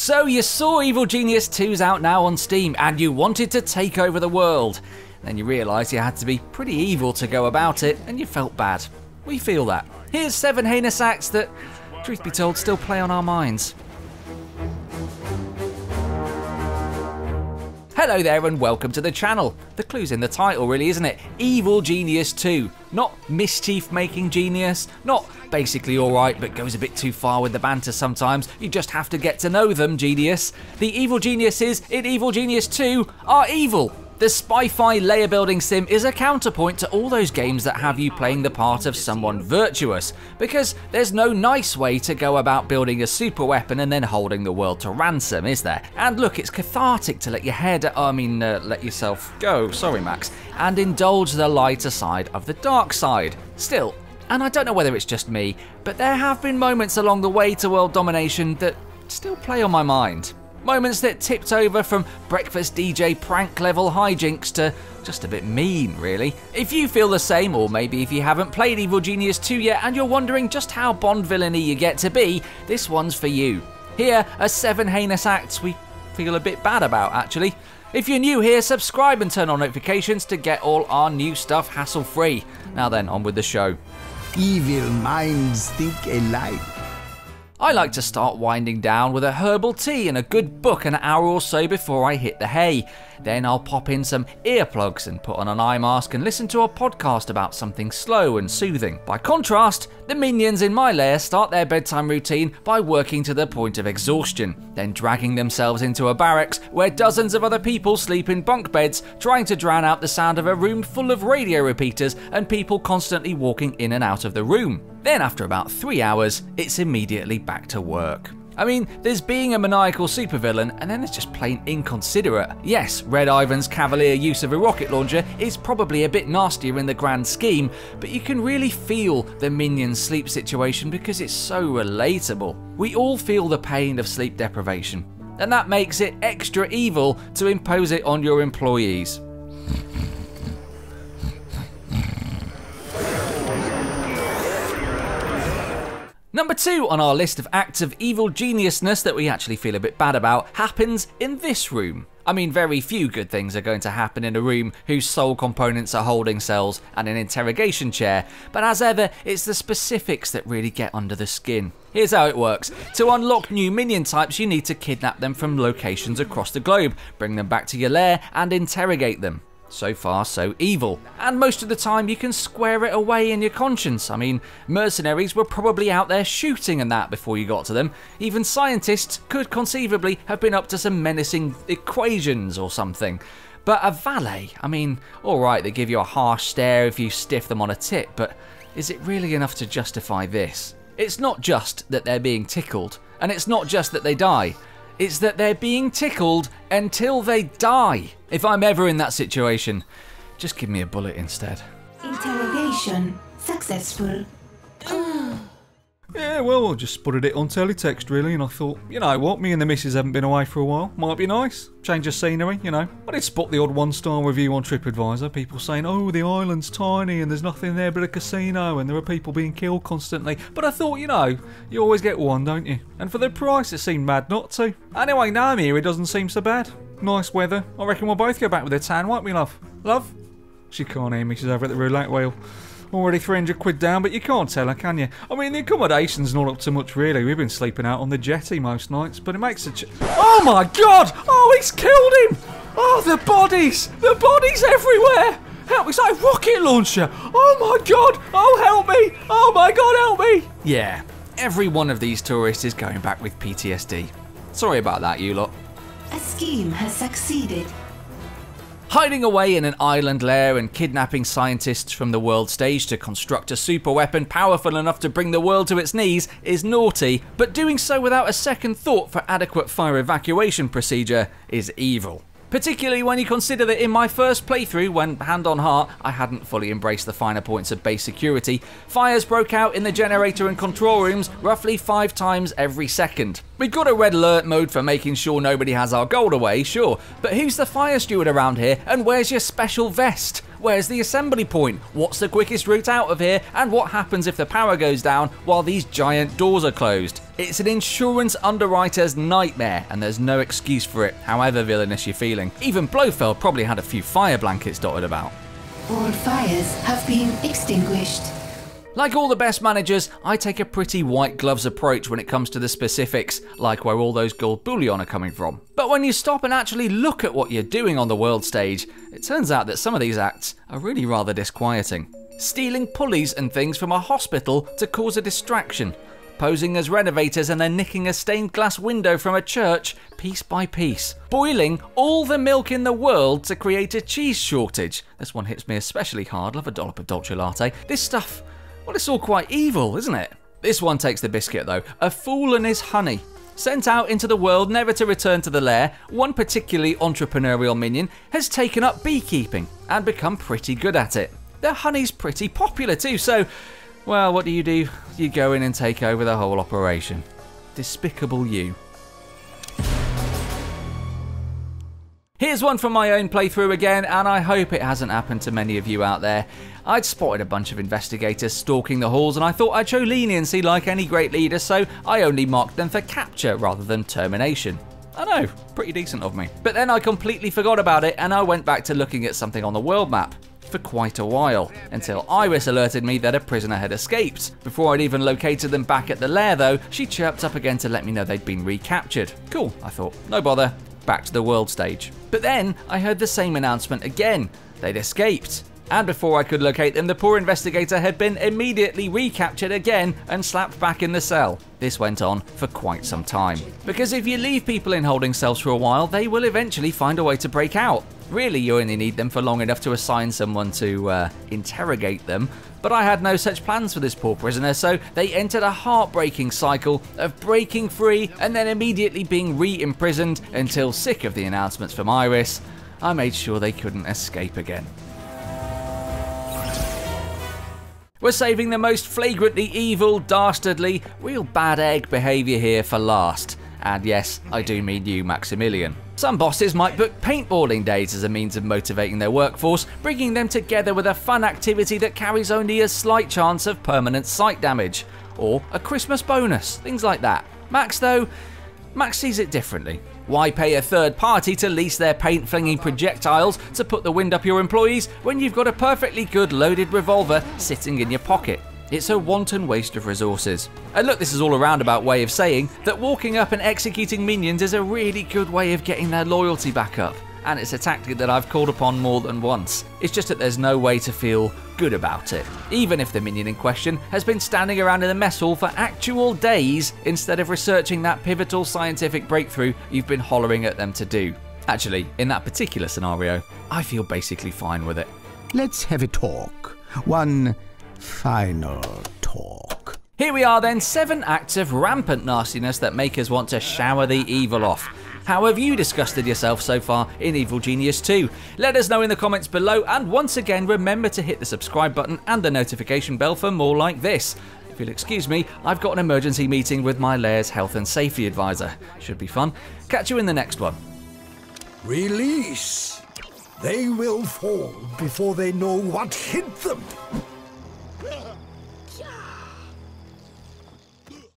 So you saw Evil Genius 2's out now on Steam and you wanted to take over the world. Then you realised you had to be pretty evil to go about it and you felt bad. We feel that. Here's 7 heinous acts that, truth be told, still play on our minds. Hello there and welcome to the channel. The clue's in the title really, isn't it? Evil Genius 2. Not mischief-making genius, not basically alright but goes a bit too far with the banter sometimes, you just have to get to know them genius. The evil geniuses in Evil Genius 2 are evil. The Simplified layer building sim is a counterpoint to all those games that have you playing the part of someone virtuous, because there's no nice way to go about building a superweapon and then holding the world to ransom, is there? And look, it's cathartic to let let yourself go, sorry Max, and indulge the lighter side of the dark side. Still, and I don't know whether it's just me, but there have been moments along the way to World Domination that still play on my mind. Moments that tipped over from breakfast DJ prank level hijinks to just a bit mean, really. If you feel the same, or maybe if you haven't played Evil Genius 2 yet and you're wondering just how Bond villainy you get to be, this one's for you. Here are 7 heinous acts we feel a bit bad about, actually. If you're new here, subscribe and turn on notifications to get all our new stuff hassle-free. Now then, on with the show. Evil minds think alike. I like to start winding down with a herbal tea and a good book an hour or so before I hit the hay. Then I'll pop in some earplugs and put on an eye mask and listen to a podcast about something slow and soothing. By contrast, the minions in my lair start their bedtime routine by working to the point of exhaustion, then dragging themselves into a barracks where dozens of other people sleep in bunk beds, trying to drown out the sound of a room full of radio repeaters and people constantly walking in and out of the room. Then after about 3 hours, it's immediately back to work. I mean, there's being a maniacal supervillain, and then there's just plain inconsiderate. Yes, Red Ivan's cavalier use of a rocket launcher is probably a bit nastier in the grand scheme, but you can really feel the minion's sleep situation because it's so relatable. We all feel the pain of sleep deprivation, and that makes it extra evil to impose it on your employees. Number 2 on our list of acts of evil geniusness that we actually feel a bit bad about happens in this room. I mean, very few good things are going to happen in a room whose sole components are holding cells and an interrogation chair, but as ever, it's the specifics that really get under the skin. Here's how it works. To unlock new minion types, you need to kidnap them from locations across the globe, bring them back to your lair, and interrogate them. So far, so evil. And most of the time you can square it away in your conscience. I mean, mercenaries were probably out there shooting and that before you got to them. Even scientists could conceivably have been up to some menacing equations or something. But a valet, I mean, alright, they give you a harsh stare if you stiff them on a tip, but is it really enough to justify this? It's not just that they're being tickled, and it's not just that they die. It's that they're being tickled until they die. If I'm ever in that situation, just give me a bullet instead. Interrogation successful. Yeah, well, I just spotted it on teletext really, and I thought, you know what, me and the missus haven't been away for a while, might be nice, change of scenery, you know. I did spot the odd 1-star review on TripAdvisor, people saying, oh, the island's tiny and there's nothing there but a casino and there are people being killed constantly, but I thought, you know, you always get one, don't you? And for the price it seemed mad not to. Anyway, now I'm here, it doesn't seem so bad. Nice weather, I reckon we'll both go back with a tan, won't we, love? Love? She can't hear me, she's over at the roulette wheel. Already 300 quid down, but you can't tell her, can you? I mean, the accommodation's not up to much, really. We've been sleeping out on the jetty most nights, but it makes a Oh my god! Oh, he's killed him! Oh, the bodies! The bodies everywhere! Help me, it's like a rocket launcher! Oh my god! Oh, help me! Oh my god, help me! Yeah, every one of these tourists is going back with PTSD. Sorry about that, you lot. A scheme has succeeded. Hiding away in an island lair and kidnapping scientists from the world stage to construct a superweapon powerful enough to bring the world to its knees is naughty, but doing so without a second thought for adequate fire evacuation procedure is evil. Particularly when you consider that in my first playthrough, when, hand on heart, I hadn't fully embraced the finer points of base security, fires broke out in the generator and control rooms roughly 5 times every second. We've got a red alert mode for making sure nobody has our gold away, sure, but who's the fire steward around here and where's your special vest? Where's the assembly point? What's the quickest route out of here? And what happens if the power goes down while these giant doors are closed? It's an insurance underwriter's nightmare, and there's no excuse for it, however villainous you're feeling. Even Blofeld probably had a few fire blankets dotted about. All fires have been extinguished. Like all the best managers, I take a pretty white gloves approach when it comes to the specifics, like where all those gold bullion are coming from. But when you stop and actually look at what you're doing on the world stage, it turns out that some of these acts are really rather disquieting. Stealing pulleys and things from a hospital to cause a distraction. Posing as renovators and then nicking a stained glass window from a church piece by piece. Boiling all the milk in the world to create a cheese shortage. This one hits me especially hard, love a dollop of dolce latte. This stuff, well, it's all quite evil, isn't it? This one takes the biscuit though. A fool and his honey. Sent out into the world never to return to the lair, one particularly entrepreneurial minion has taken up beekeeping and become pretty good at it. Their honey's pretty popular too, so, well, what do? You go in and take over the whole operation. Despicable you. Here's one from my own playthrough again, and I hope it hasn't happened to many of you out there. I'd spotted a bunch of investigators stalking the halls, and I thought I'd show leniency like any great leader, so I only marked them for capture rather than termination. I know, pretty decent of me. But then I completely forgot about it, and I went back to looking at something on the world map for quite a while, until Iris alerted me that a prisoner had escaped. Before I'd even located them back at the lair though, she chirped up again to let me know they'd been recaptured. Cool, I thought, no bother. Back to the world stage. But then I heard the same announcement again. They'd escaped. And before I could locate them, the poor investigator had been immediately recaptured again and slapped back in the cell. This went on for quite some time. Because if you leave people in holding cells for a while, they will eventually find a way to break out. Really, you only need them for long enough to assign someone to interrogate them. But I had no such plans for this poor prisoner, so they entered a heartbreaking cycle of breaking free and then immediately being re-imprisoned until, sick of the announcements from Iris, I made sure they couldn't escape again. We're saving the most flagrantly evil, dastardly, real bad egg behaviour here for last. And yes, I do mean you, Maximilian. Some bosses might book paintballing days as a means of motivating their workforce, bringing them together with a fun activity that carries only a slight chance of permanent sight damage. Or a Christmas bonus, things like that. Max though, Max sees it differently. Why pay a third party to lease their paint-flinging projectiles to put the wind up your employees when you've got a perfectly good loaded revolver sitting in your pocket? It's a wanton waste of resources. And look, this is all a roundabout way of saying that walking up and executing minions is a really good way of getting their loyalty back up. And it's a tactic that I've called upon more than once. It's just that there's no way to feel good about it, even if the minion in question has been standing around in the mess hall for actual days instead of researching that pivotal scientific breakthrough you've been hollering at them to do. Actually, in that particular scenario, I feel basically fine with it. Let's have a talk. One final talk. Here we are then, 7 acts of rampant nastiness that make us want to shower the evil off. How have you disgusted yourself so far in Evil Genius 2? Let us know in the comments below, and once again remember to hit the subscribe button and the notification bell for more like this. If you'll excuse me, I've got an emergency meeting with my Lair's health and safety advisor. Should be fun. Catch you in the next one. Release. They will fall before they know what hit them.